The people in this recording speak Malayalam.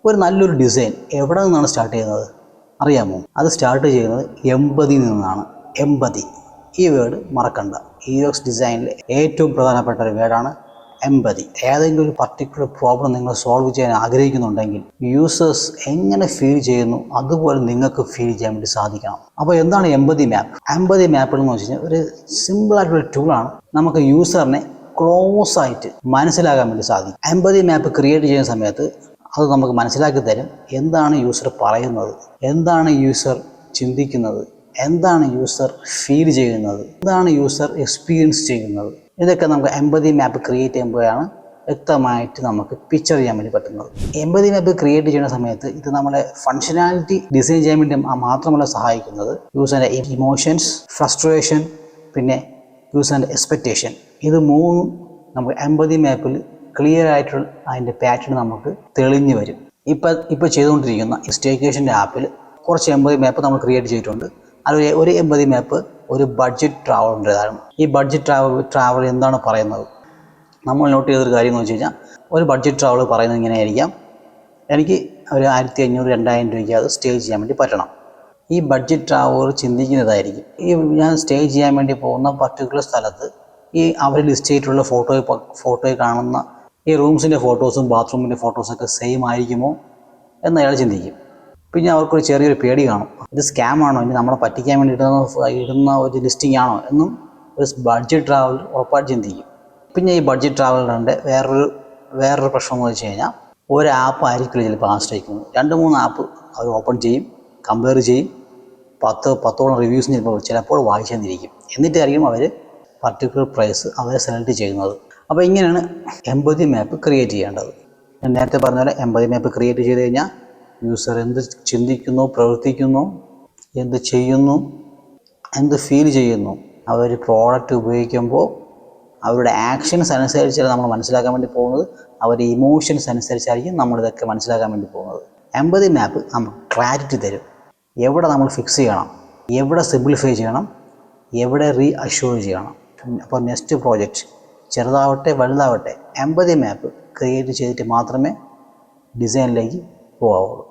ഒരു നല്ലൊരു ഡിസൈൻ എവിടെ നിന്നാണ് സ്റ്റാർട്ട് ചെയ്യുന്നത് അറിയാമോ? അത് സ്റ്റാർട്ട് ചെയ്യുന്നത് എമ്പതിയിൽ നിന്നാണ്. എമ്പതി, ഈ വേർഡ് മറക്കണ്ട. UX ഡിസൈനിലെ ഏറ്റവും പ്രധാനപ്പെട്ട ഒരു വേർഡാണ് എമ്പതി. ഏതെങ്കിലും ഒരു പർട്ടിക്കുലർ പ്രോബ്ലം നിങ്ങൾ സോൾവ് ചെയ്യാൻ ആഗ്രഹിക്കുന്നുണ്ടെങ്കിൽ യൂസേഴ്സ് എങ്ങനെ ഫീൽ ചെയ്യുന്നു അതുപോലെ നിങ്ങൾക്ക് ഫീൽ ചെയ്യാൻ വേണ്ടി സാധിക്കണം. അപ്പോൾ എന്താണ് എമ്പതി മാപ്പ്? എമ്പതി മാപ്പ് എന്ന് വെച്ച് കഴിഞ്ഞാൽ ഒരു സിമ്പിളായിട്ടുള്ള ടൂളാണ്. നമുക്ക് യൂസറിനെ ക്ലോസ് ആയിട്ട് മനസ്സിലാക്കാൻ വേണ്ടി സാധിക്കും. എമ്പതി മാപ്പ് ക്രിയേറ്റ് ചെയ്യുന്ന സമയത്ത് അത് നമുക്ക് മനസ്സിലാക്കി തരും എന്താണ് യൂസർ പറയുന്നത്, എന്താണ് യൂസർ ചിന്തിക്കുന്നത്, എന്താണ് യൂസർ ഫീൽ ചെയ്യുന്നത്, എന്താണ് യൂസർ എക്സ്പീരിയൻസ് ചെയ്യുന്നത്. ഇതൊക്കെ നമുക്ക് എമ്പതി മാപ്പ് ക്രിയേറ്റ് ചെയ്യുമ്പോഴാണ് വ്യക്തമായിട്ട് നമുക്ക് പിക്ചർ ചെയ്യാൻ വേണ്ടി പറ്റുന്നത്. എമ്പതി മാപ്പ് ക്രിയേറ്റ് ചെയ്യുന്ന സമയത്ത് ഇത് നമ്മളെ ഫങ്ഷനാലിറ്റി ഡിസൈൻ ചെയ്യാൻ വേണ്ടി മാത്രമല്ല സഹായിക്കുന്നത്, യൂസറിൻ്റെ ഇമോഷൻസ്, ഫ്രസ്ട്രേഷൻ, പിന്നെ യൂസറിൻ്റെ എക്സ്പെക്റ്റേഷൻ, ഇത് മൂന്നും നമുക്ക് എമ്പതി മാപ്പിൽ ക്ലിയർ ആയിട്ടുള്ള അതിൻ്റെ പാറ്റേൺ നമുക്ക് തെളിഞ്ഞു വരും. ഇപ്പോൾ ചെയ്തുകൊണ്ടിരിക്കുന്ന സ്റ്റേക്കേഷൻ്റെ ആപ്പിൽ കുറച്ച് എമ്പതി മാപ്പ് നമ്മൾ ക്രിയേറ്റ് ചെയ്തിട്ടുണ്ട്. അതിൽ ഒരു എമ്പതി മാപ്പ് ഒരു ബഡ്ജറ്റ് ട്രാവലിൻ്റെതാണ്. ഈ ബഡ്ജറ്റ് ട്രാവൽ എന്താണ് പറയുന്നത്? നമ്മൾ നോട്ട് ചെയ്തൊരു കാര്യം എന്ന് വെച്ച് കഴിഞ്ഞാൽ ഒരു ബഡ്ജറ്റ് ട്രാവൽ പറയുന്നത് ഇങ്ങനെ ആയിരിക്കാം: എനിക്ക് ഒരു 1500-2000 രൂപയ്ക്ക് അത് സ്റ്റേ ചെയ്യാൻ വേണ്ടി പറ്റണം. ഈ ബഡ്ജറ്റ് ട്രാവൽ ചിന്തിക്കുന്നതായിരിക്കും ഈ ഞാൻ സ്റ്റേ ചെയ്യാൻ വേണ്ടി പോകുന്ന പർട്ടിക്കുലർ സ്ഥലത്ത് ഈ അവർ ലിസ്റ്റ് ചെയ്തിട്ടുള്ള ഫോട്ടോയിൽ കാണുന്ന ഈ റൂംസിൻ്റെ ഫോട്ടോസും ബാത്റൂമിൻ്റെ ഫോട്ടോസൊക്കെ സെയിം ആയിരിക്കുമോ എന്ന് അയാൾ ചിന്തിക്കും. പിന്നെ അവർക്കൊരു ചെറിയൊരു പേടി കാണും, ഇത് സ്കാം ആണോ, ഇനി നമ്മളെ പറ്റിക്കാൻ വേണ്ടി ഇടുന്ന ഒരു ലിസ്റ്റിംഗ് ആണോ എന്നും ഒരു ബഡ്ജറ്റ് ട്രാവൽ ഉറപ്പായിട്ട് ചിന്തിക്കും. പിന്നെ ഈ ബഡ്ജറ്റ് ട്രാവലറിൻ്റെ വേറൊരു പ്രശ്നം എന്ന് വെച്ച് കഴിഞ്ഞാൽ ഒരു ആപ്പ് ആയിരിക്കില്ല ചിലപ്പോൾ ആശ്രയിക്കുന്നത്. 2-3 ആപ്പ് അവർ ഓപ്പൺ ചെയ്യും, കമ്പയർ ചെയ്യും, 10ഓളം റിവ്യൂസിന് ചിലപ്പോൾ വായിച്ചെന്നിരിക്കും. എന്നിട്ടായിരിക്കും അവർ പർട്ടിക്കുലർ പ്രൈസ് അവരെ സെലക്ട് ചെയ്യുന്നത്. അപ്പോൾ ഇങ്ങനെയാണ് എമ്പതി മാപ്പ് ക്രിയേറ്റ് ചെയ്യേണ്ടത്. ഞാൻ നേരത്തെ പറഞ്ഞ പോലെ എമ്പതി മാപ്പ് ക്രിയേറ്റ് ചെയ്ത് കഴിഞ്ഞാൽ യൂസർ എന്ത് ചിന്തിക്കുന്നു, പ്രവർത്തിക്കുന്നു, എന്ത് ചെയ്യുന്നു, എന്ത് ഫീൽ ചെയ്യുന്നു, അവർ പ്രോഡക്റ്റ് ഉപയോഗിക്കുമ്പോൾ അവരുടെ ആക്ഷൻസ് അനുസരിച്ചാണ് നമ്മൾ മനസ്സിലാക്കാൻ വേണ്ടി പോകുന്നത്. അവരുടെ ഇമോഷൻസ് അനുസരിച്ചായിരിക്കും നമ്മളിതൊക്കെ മനസ്സിലാക്കാൻ വേണ്ടി പോകുന്നത്. എമ്പതി മാപ്പ് നമുക്ക് ക്ലാരിറ്റി തരും. എവിടെ നമ്മൾ ഫിക്സ് ചെയ്യണം, എവിടെ സിംപ്ലിഫൈ ചെയ്യണം, എവിടെ റീ അഷ്യൂർ ചെയ്യണം. അപ്പോൾ നെക്സ്റ്റ് പ്രോജക്റ്റ് ചെറുതാവട്ടെ വലുതാവട്ടെ എമ്പതി മാപ്പ് ക്രിയേറ്റ് ചെയ്തിട്ട് മാത്രമേ ഡിസൈനിലേക്ക് പോകാവുള്ളൂ.